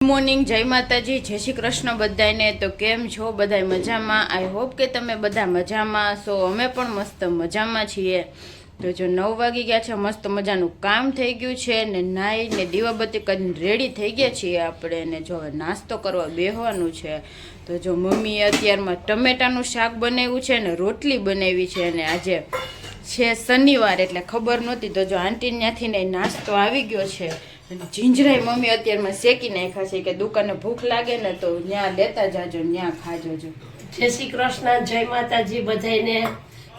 Morning, જય માતાજી, જય શ્રી કૃષ્ણ બધાને। તો કેમ છો બધા? મજામાં? આઈ હોપ કે તમે બધા મજામાં છો। અમે પણ મસ્ત મજામાં છીએ। તો જો 9 વાગી ગયા છે, મસ્ત મજાનું કામ થઈ ગયું છે ને નાઈને દીવાબત્તી કરીને રેડી થઈ ગયા છીએ આપણે ને જો હવે નાસ્તો કરવા બેહવાનું છે। તો જો મમ્મીએ અત્યારમાં ટમેટાનું શાક બનાવ્યું છે ને રોટલી બનાવી છે અને આજે છે શનિવાર એટલે ખબર નહોતી। તો જો આંટી ત્યાંથી ને નાસ્તો આવી ગયો છે। જીંજરાઈ મમ્મી અત્યારમાં શેકી નાખ્યા છે કે દુકાને ભૂખ લાગે ને તો ત્યાં લેતા જાજો, ત્યાં ખાજો। જો જય શ્રી કૃષ્ણ, જય માતાજી બધાને।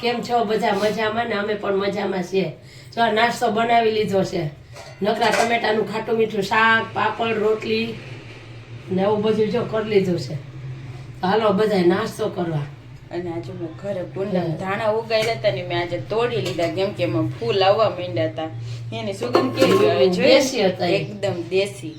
કેમ છો બધા? મજામાં ને? અમે પણ મજામાં છીએ। જો આ નાસ્તો બનાવી લીધો છે, નકરા ટમેટાનું ખાટું મીઠું શાક, પાપડ, રોટલી ને એવું બધું જો કરી લીધું છે। તો હાલો બધા નાસ્તો કરવા। અને આજે મેં ઘરે કુંડા ધાણા ઉગાડ્યા હતા ને મેં આજે તોડી લીધા કેમ કે એમાં ફૂલ આવવા માંડ્યા હતા। એની સુગંધ કેવી આવે છે, દેશી હતા, એકદમ દેશી।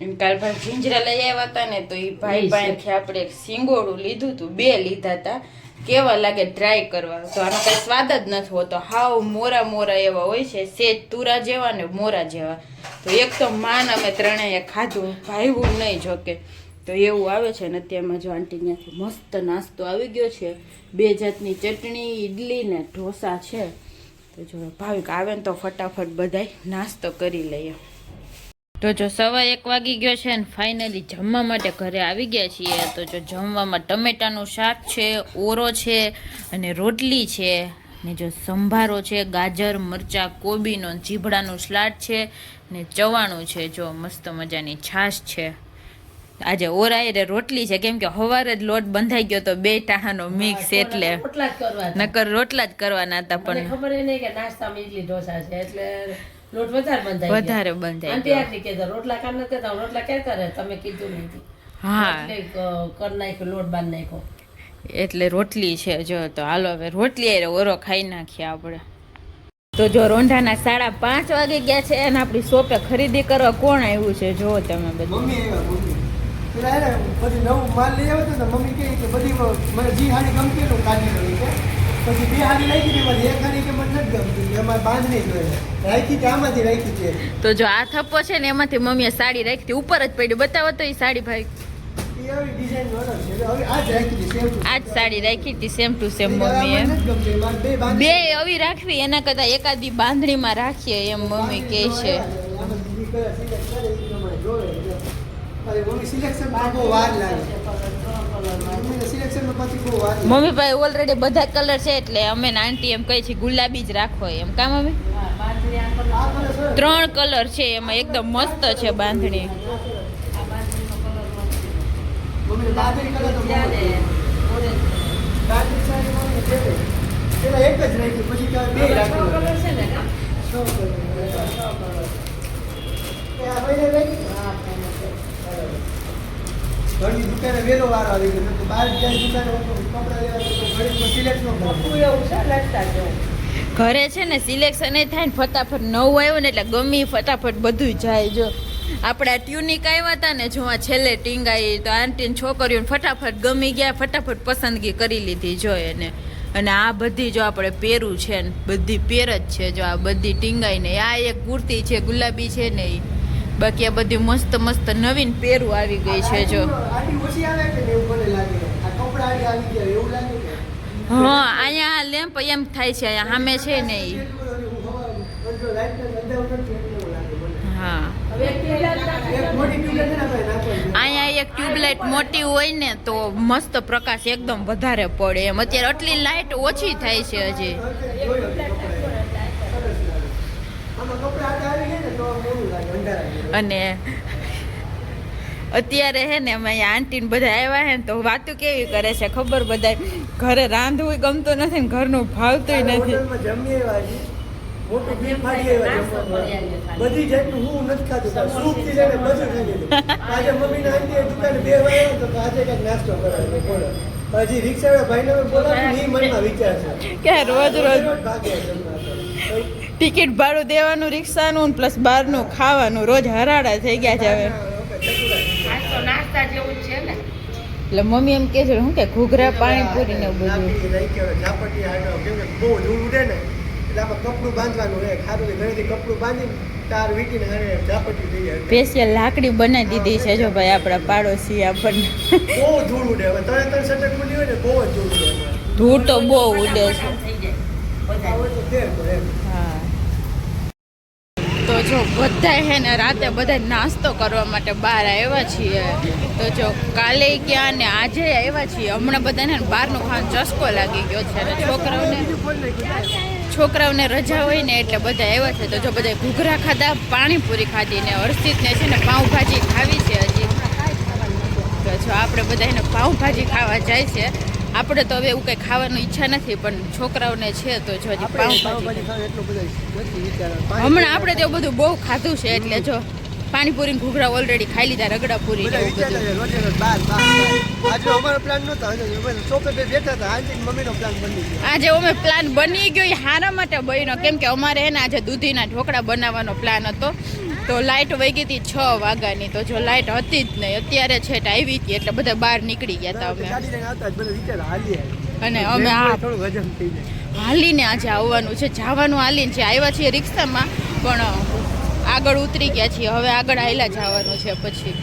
એમ કાલ ભાઈ જીંજરા લઈ આવ્યા હતા ને તો એ ભાઈ પાસેથી આપણે એક સિંગોડું લીધું હતું, 2 લીધા હતા। કેવા લાગે ટ્રાય કરવા? તો આનો કઈ સ્વાદ જ નથી હોતો, હાવ મોરા મોરા એવા હોય છે, સેજ તુરા જેવા ને મોરા જેવા। તો એક તો માન અમે ત્રણેય ખાધું, ભાઈવું નહીં જોકે, તો એવું આવે છે ને અત્યારમાં જો આંટી ત્યાંથી મસ્ત નાસ્તો આવી ગયો છે, 2 જાતની ચટણી, ઈડલી ને ઢોસા છે। તો જો ભાવિક આવે ને તો ફટાફટ બધાય નાસ્તો કરી લઈએ। તો જો 1:15 વાગી ગયો છે ને ફાઇનલી જમવા માટે ઘરે આવી ગયા છીએ। તો જો જમવામાં ટમેટાનું શાક છે, ઓરો છે અને રોટલી છે ને જો સંભારો છે, ગાજર, મરચાં, કોબીનો, જીભડાનું સલાડ છે ને ચવાણું છે। જો મસ્ત મજાની છાશ છે। આજે ઓરાય રોટલી છે કેમ કે સવારે જ લોટ બંધાઈ ગયો તો 2 ટાણાનો મિક્સ એટલે નકર રોટલા જ કરવાના હતા પણ ખબર નહીં કે નાસ્તામાં ઈડલી ઢોસા છે એટલે લોટ વધારે બંધાઈ ગયો। આંટી કે રોટલા કામ નથી કરતા, રોટલા ક્યાં કરે? તમે કીધું નહીં, હા કર નાખ્યો, લોટ બાંધ નાખ્યો એટલે રોટલી છે। જો તો હાલો હવે રોટલી ઓરો ખાઈ નાખીએ આપણે। તો જો રોંઢાના 5:30 વાગી ગયા છે અને આપણી શોપે ખરીદી કરવા કોણ આવ્યું છે જો તમે બધું? પછી નવું માલ લઈ આવ્યો તો મમ્મી કહે કે બધી મને જે હાડી ગમતી એટલું કાઢી લઈ છે। પછી 2 હાડી રાખી હતી, એક હાડી કે મને નથી ગમતી, એમાં બાંધણી જોઈએ રાખી કે આમાંથી રાખી છે। તો જો આ થપ્પો છે ને એમાંથી મમ્મીએ સાડી રાખી હતી, ઉપર જ પડી, બતાવો તો એ સાડી ભાઈ। આજ સાડી રાખી હતી સેમ ટુ સેમ મમ્મીએ, 2 આવી રાખવી એના કરતા એકાદી બાંધણીમાં રાખીએ એમ મમ્મી કહે છે। મમ્મી ભાઈ ઓલરેડી બધા કલર છે એટલે અમે આંટી એમ કહે છે ગુલાબી જ રાખો એમ, કા મમ્મી? 3 કલર છે એમાં, એકદમ મસ્ત છે બાંધણી। ઘરે છે ને સિલેક્શન એ થાય ને ફટાફટ નવું આવ્યું ને એટલે ગમી ફટાફટ બધું જાય। જો આપણે ટ્યુનિક આવ્યા હતા ને જો આ છેલ્લે ટીંગાઈ તો આંટીને છોકરીઓને ફટાફટ ગમી ગયા, ફટાફટ પસંદગી કરી લીધી જો એને। અને આ બધી જો આપણે પહેરું છે ને બધી પહેર જ છે। જો આ બધી ટીંગાઈને આ એક કુર્તી છે ગુલાબી છે ને એ, બાકી આ બધી મસ્ત મસ્ત નવીન પહેરું આવી ગઈ છે। જો હા અહીંયા લેમ્પ એમ થાય છે, અહીંયા સામે છે ને એ, હા અહીંયા એક ટ્યુબલાઇટ મોટી હોય ને તો મસ્ત પ્રકાશ એકદમ વધારે પડે એમ। અત્યારે આટલી લાઇટ ઓછી થાય છે હજી। અને અત્યારે હે ને અમે અહીંયા આંટીને બધા આવ્યા હે ને તો વાતું કેવી કરે છે ખબર? બધા ઘરે રાંધવું ગમતું નથી ને ઘરનું ભાવતું નથી। બધી જાતનું હું નથી ખાધું, સૂપ થી લઈને બધું ખાઈ લીધું। આજે મમ્મી ના આંટી દુકાને 2 વાગ્યા તો આજે કઈક નાસ્તો કરાવે બોલો। હજી રિક્ષા ભાઈને બોલાવું એ મનમાં વિચાર છે કે રોજ રોજ ભાગે ટિકિટ ભાડું દેવાનું રિક્ષાનું પ્લસ બહારનું ખાવાનું, રોજ હરાડા થઈ ગયા છે હવે। નાસ્તા જેવું છે ને એટલે મમ્મી એમ કે છે શું કે ઘૂઘરા પાણીપુરી ને બધું ઝાપટી બહુ દૂર ઉડે ને એટલે આપણે કપડું બાંધવાનું રહે, ખારું ઘરેથી કપડું બાંધીને તાર વીકીને હારે ઝાપટી થઈ જાય સ્પેશિયલ લાકડી બનાવી દીધી છે જો ભાઈ આપણા પાડોશી આપણને બહુ ધૂળ ઉડે હવે 3 સટક ખુલી હોય ને બહુ જ ધૂળ ઉડે ધૂળ તો બહુ ઉડે છે થઈ જાય આ હોય તો ફેર પડે એમ. હા તો જો બધા હે ને રાતે બધા નાસ્તો કરવા માટે બહાર આવ્યા છીએ તો જો કાલે ગયા ને આજે આવ્યા છીએ હમણાં બધાને બહારનું ખાવાનું ચસ્કો લાગી ગયો છે અને છોકરાઓને રજા હોય ને એટલે બધા આવ્યા છે તો જો બધા ઘૂઘરા ખાધા પાણીપુરી ખાધી ને હર્ષિતને છે ને પાઉંભાજી ખાવી છે હજી તો જો આપણે બધા એને પાઉંભાજી ખાવા જાય છે આપણે તો હવે એવું કંઈ ખાવાની ઈચ્છા નથી પણ છોકરાઓને છે તો જો હજી પાઉંભાજી એટલું બધું નથી વિચારવાનું. હમણાં આપણે તો બધું બહુ ખાધું છે એટલે જો પાણીપુરી ઘૂઘરા ઓલરેડી ખાઈ લીધા રગડાપુરી ને બધા એવું બધું વિચારતા રોજ રોજ બહાર. આજે અમારો પ્લાન નહોતો આજે અમે ચોપે બે બેઠા હતા આજે મમ્મીનો પ્લાન બની ગયો આજે અમે પ્લાન બની ગયો એ હારા માટે બન્યો કેમ કે અમારે હે ને આજે દૂધીના ઢોકળા બનાવવાનો પ્લાન હતો તો લાઇટ વહી ગઈ હતી 6 વાગ્યાની તો જો લાઇટ હતી જ નહીં અત્યારે છેટ આવી હતી એટલે બધા બહાર નીકળી ગયા હતા અમે ગાડી લઈને આવતા જ બધા વિચાર હાલીએ અને અમે આ થોડું વજન થઈ જાય હાલીને આજે આવવાનું છે જવાનું હાલીને છે આવ્યા છીએ રિક્ષામાં પણ આગળ ઉતરી ગયા છીએ હવે આગળ હાલ્યા જવાનું છે પછી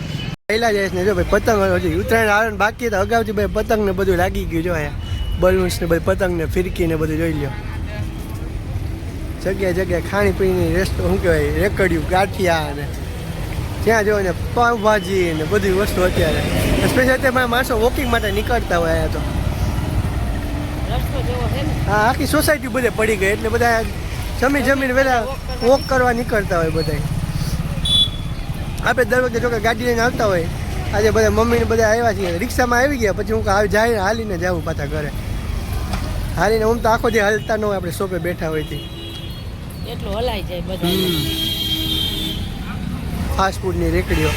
પહેલા જઈશ ને જો ભાઈ પતંગ હજી ઉત્તરાયણ આવે ને બાકી તો અગાઉથી ભાઈ પતંગ ને બધું લાગી ગયું જો અહીંયા બલૂન્સ ને બધું પતંગ ને ફિરકી ને બધું જોઈ લ્યો જગ્યાએ જગ્યાએ ખાણી પીણી રેસ્ટો શું કહેવાય રેકડિયું ગાંઠિયા ને જ્યાં જો ને પાઉંભાજી ને બધી વસ્તુ અત્યારે સ્પેશિયલ અત્યારે માણસો વોકિંગ માટે નીકળતા હોય અહીંયા તો રસ્તો જેવો છે ને હા આખી સોસાયટી બધે પડી ગઈ એટલે બધા જમીને બધા વોક કરવા નીકળતા હોય બધા આપણે દર વખતે જો કે ગાડી લઈને આવતા હોય આજે બધા મમ્મીને બધા આવ્યા છીએ રિક્ષામાં આવી ગયા પછી હું આવી જાય હાલીને જાઉં પાછા ઘરે હાલીને હું તો આખો દી હાલતા ન હોય આપણે શોપે બેઠા હોય થી એટલું હલાઈ જાય બધા ફાસ્ટ ફૂડની રેકડીઓ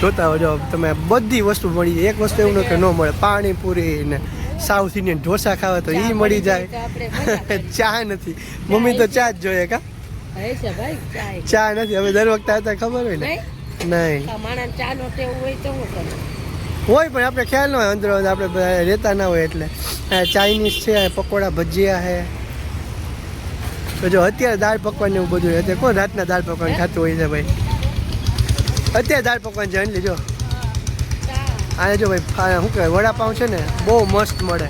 જોતા હોય તમે બધી વસ્તુ મળી જાય એક વસ્તુ એવું ન કે ન મળે પાણીપુરી ને સાઉથ ઇન્ડિયન ઢોસા ખાવા તો એ મળી જાય ચા નથી મમ્મી તો ચા જ જોઈએ કા છે ભાઈ ચાય ચા નથી હવે દર વખતે આવતા ખબર હોય ને નહીં માણસ ચા નો ટેવ હોય તો હું કરું હોય પણ આપણે ખ્યાલ ન હોય અંદર આપણે બધા રહેતા ના હોય એટલે ચાઇનીઝ છે પકોડા ભજીયા છે તો જો અત્યારે દાળ પકવાન એવું બધું અત્યારે કોણ રાતના દાળ પકવાન ખાતું હોય છે ભાઈ અત્યારે દાળ પકવાન છે એટલે જો આને જો ભાઈ શું કહેવાય વડાપાઉં છે ને બહુ મસ્ત મળે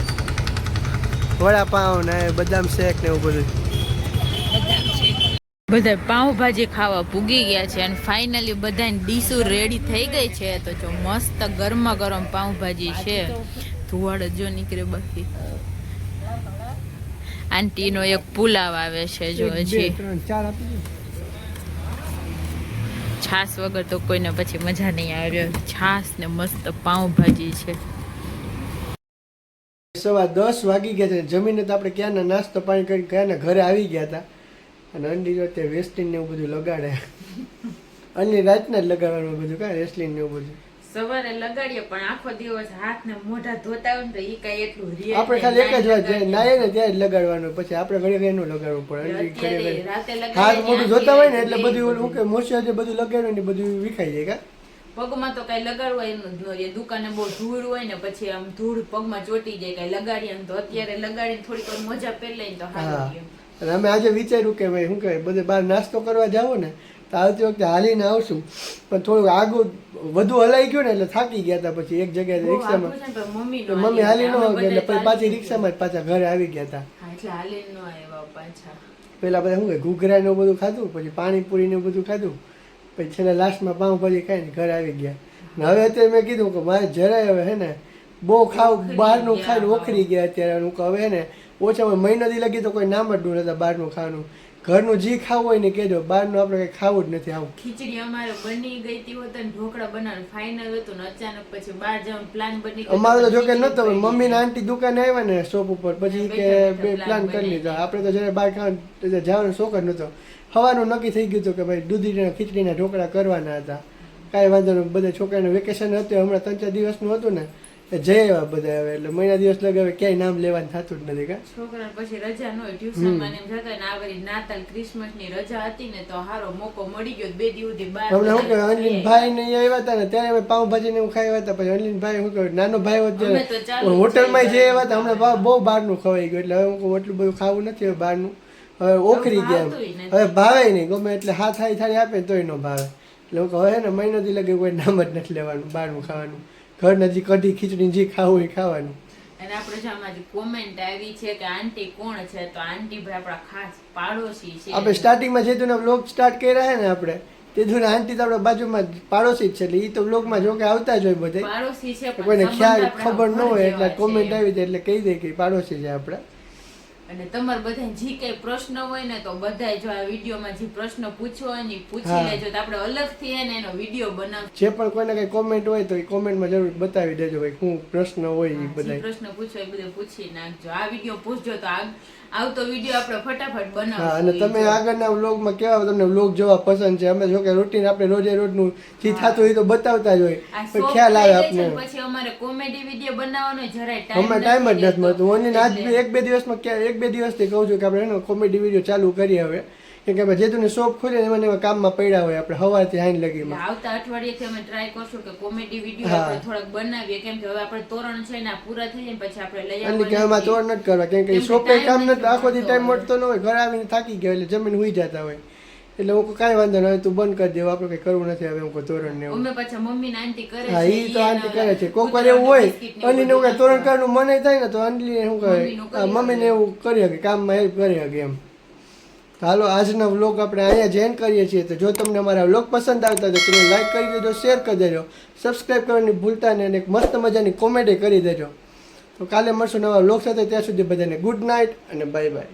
વડાપાઉં ને બદામ શેક ને એવું બધું બધા પાઉંભાજી ખાવા પૂગી ગયા છે અને ફાઇનલી બધાની ડીશો રેડી થઈ ગઈ છે તો જો મસ્ત ગરમા ગરમ પાઉંભાજી છે ધુવાડ જો નીકળે બાકી આંટીનો એક પુલાવ આવે છે જો હજી છાસ વગર તો કોઈને પછી મજા નહીં આવે છાસ ને મસ્ત પાઉંભાજી છે 10:15 વાગી ગયા છે જમીને તો આપણે ક્યાંના નાસ્તો પાણી કરી ક્યાંના ઘરે આવી ગયા હતા અને અંડી જો તે વેસ્ટિન ને એવું બધું લગાડે અન્ય રાતના જ લગાડવાનું બધું કાંઈ રેસલિંગ ને એવું બધું સવારે લગાડીએ પણ આખો દિવસ હાથ ને મોઢા ધોતા હોય ને તો ઈ કઈ એટલું રિયલ આપણે ખાલી એક જ વાત જાય નાય ને ત્યાં જ લગાડવાનું પછી આપણે ઘરે ઘરે એનું લગાડવું પડે ઘરે હાથ મોઢું ધોતા હોય ને એટલે બધું ઓલું કે મોસ્ચરાઇઝર બધું લગાડ્યું ને બધું વિખાઈ જાય કા પગમાં તો કઈ લગાડવું હોય એનું જ દુકાને બહુ ધૂળ હોય ને પછી આમ ધૂળ પગમાં ચોટી જાય કઈ લગાડીએ ને તો અત્યારે લગાડીને થોડીક વાર મોજા પહેરી લઈને તો હા હારું અને અમે આજે વિચાર્યું કે ભાઈ શું કહેવાય બધે બહાર નાસ્તો કરવા જાઓ ને તો આવતી વખતે હાલીને આવશું પણ થોડુંક આગળ વધુ હલાઈ ગયું ને એટલે થાકી ગયા હતા પછી એક જગ્યાએ રિક્ષામાં મમ્મી હાલી ન આવી એટલે પછી પાછી રિક્ષામાં જ પાછા ઘરે આવી ગયા હતા એટલે હાલી ન આવ્યા પાછા પેલા બધા શું કહે ઘૂઘરા ને બધું ખાધું પછી પાણીપુરી ને બધું ખાધું પછી છેલ્લે લાસ્ટમાં પાઉંભાજી ખાઈને ઘરે આવી ગયા ને હવે અત્યારે મેં કીધું કે મારે જરાય હવે હે ને બહુ ખાવું બહારનું ખાઈને ઓખરી ગયા અત્યારે હું હવે હે ને ઓછામાં મહિનાથી લગી તો કોઈ નામ જ ડૂં નતા બહારનું ખાવાનું ઘરનું જે ખાવું હોય ને કહેજો બહારનું આપણે કંઈ ખાવું જ નથી આવું ખીચડી અમારે બની ગઈ હતી હોત ને ઢોકળા બનાવવાનું ફાઇનલ હતું ને અચાનક પછી બહાર જવાનું પ્લાન બની ગયો અમારે તો જોકે નતો મમ્મી ને આંટી દુકાને આવ્યા ને શોપ ઉપર પછી કે બે પ્લાન કરી લીધો આપણે તો જયારે બહાર ખાવાનું જવાનો શોખ જ નતો સવારનું નક્કી થઈ ગયું હતું કે ભાઈ દૂધીના ખીચડીના ઢોકળા કરવાના હતા કાંઈ વાંધો નહીં બધા છોકરાનું વેકેશન હતું હમણાં 3-4 દિવસનું હતું ને જઈ આવ્યા બધા હવે એટલે મહિના દિવસ લગાવે ક્યાંય નામ લેવાનું થતું જ નથી કા છોકરા પછી રજા ન હોય ટ્યુશન માં એમ જતા ને આ વળી નાતાલ ક્રિસમસ ની રજા હતી ને તો હારો મોકો મળી ગયો 2 દિવસ સુધી બહાર હમણાં શું કહેવાય અનલીન ભાઈ ને આવ્યા હતા ને ત્યારે અમે પાઉંભાજી ને એવું ખાઈ આવ્યા હતા પછી અનલીન ભાઈ શું કહેવાય નાનો ભાઈ હોટલમાં જઈ આવ્યા હતા હમણાં બહુ બહારનું ખવાઈ ગયું એટલે હવે હું એટલું બધું ખાવું નથી હવે બહારનું હવે ઓખરી ગયા એમ. ભાવતુંય નથી. હવે ભાવે નહીં ગમે એટલે હાથ થાળી આપે ને તોય ન ભાવે એટલે હું કહું હવે ને મહિનોથી લગે કોઈ નામ જ નથી લેવાનું બહારનું ખાવાનું ઘર નજીક કઢી ખીચડી જે ખાવું એ ખાવાનું. અને આપણે જો આમાં કોમેન્ટ આવી છે કે આંટી કોણ છે, તો આંટી ભાઈ આપણા ખાસ પાડોશી છે. આપણે સ્ટાર્ટિંગમાં જે તું વ્લોગ સ્ટાર્ટ કર્યા છે ને આપણે તે ધૂને આંટી તો આપણા બાજુમાં પાડોશી જ છે એટલે એ તો વ્લોગમાં જો કે આવતા જ હોય બધે પાડોશી છે પણ કોઈને સંબંધ ખ્યાલ આપણા ખબર ન ઘર હોય જેવા એટલે કોમેન્ટ છે. આવી જાય એટલે કહી દે કે પાડોશી છે આપણા. અને તમારે બધા જે કઈ પ્રશ્ન હોય ને તો બધા જો આ વિડીયોમાં જે પ્રશ્ન પૂછવો હોય ને ઈ પૂછી હા. લેજો તો આપણે અલગથી એને એનો વિડીયો બનાવ. જે પણ કોઈને કઈ કોમેન્ટ હોય તો એ કોમેન્ટમાં જરૂર બતાવી દેજો ભાઈ શું પ્રશ્ન હોય એ જે બધા. પ્રશ્ન પૂછો એ બધું પૂછી નાખજો. આ વિડીયો પૂછજો તો આવતો વિડીયો આપણે ફટાફટ હા અને બનાવશું. તમે આગળના વ્લોગમાં કેવા તમને વ્લોગ જોવા પસંદ છે અમે જો કે રૂટીન આપણે રોજે રોજનું જે થતું હોય તો બતાવતા જ હોય આ પણ શોખ ખ્યાલ આવે થઈ જાય છે આપને. ને પછી અમારે કોમેડી વિડીયો બનાવવાનો જરાય હમણાં ટાઈમ જ નથી મળતો ઓનલી આજ એટલે- બી 1-2 દિવસમાં એક બે દિવસથી કહું છું કે આપણે કોમેડી વિડીયો ચાલુ કરીએ હવે કેમ કે આપણે જે તું શોપ ખોલીએ એમાં ને એમાં કામમાં પડ્યા હોય આપણે સવારથી હાઈ એટલે લગીમાં. આવતા અઠવાડિયેથી અમે ટ્રાય કરશું કે કોમેડી વિડીયો હા. આપણે થોડાક બનાવીએ કેમ કે હવે આપણે તોરણ છે ને આ પૂરા થઈ જાય ને પછી આપણે લઈ એટલે કે એમાં તોડ નથી કરવા કેમ કે કેમ કે શોપે time કામ નથી નથી આખો દી ટાઈમ મળતો. મળતો ન હોય ઘરે આવીને થાકી ગયો એટલે જમીન હુઈ જતા હોય એટલે હું કહું કાંઈ વાંધો નહીં હવે તું બંધ કરી દેવું આપણે કંઈ કરવું નથી હવે હું કહું તોરણ ને એવું. અમે પાછા મમ્મી ને આંટી કરે હા છે ઈ તો ઈ આંટી એના કરે છે કોક વાર એવું હોય અલીને એવું કાંઈ તોરણ કરવાનું મને થાય ને તો અંજલીને શું મમ્મીનું કહે કરી મમ્મીને એવું કરી શકે કામમાં હેલ્પ કરી શકે એમ. તો હાલો આજના વ્લોગ આપણે અહીંયા જ એન્ડ કરીએ છીએ તો જો તમને અમારા વ્લોગ પસંદ આવતા તો તમે લાઈક કરી દેજો શેર કરી દેજો સબસ્ક્રાઈબ કરવાની ભૂલતા નહીં અને એક મસ્ત મજાની કોમેડી કરી દેજો. તો કાલે મળશું નવા વ્લોગ સાથે ત્યાં સુધી બધાને ગુડ નાઇટ અને બાય બાય.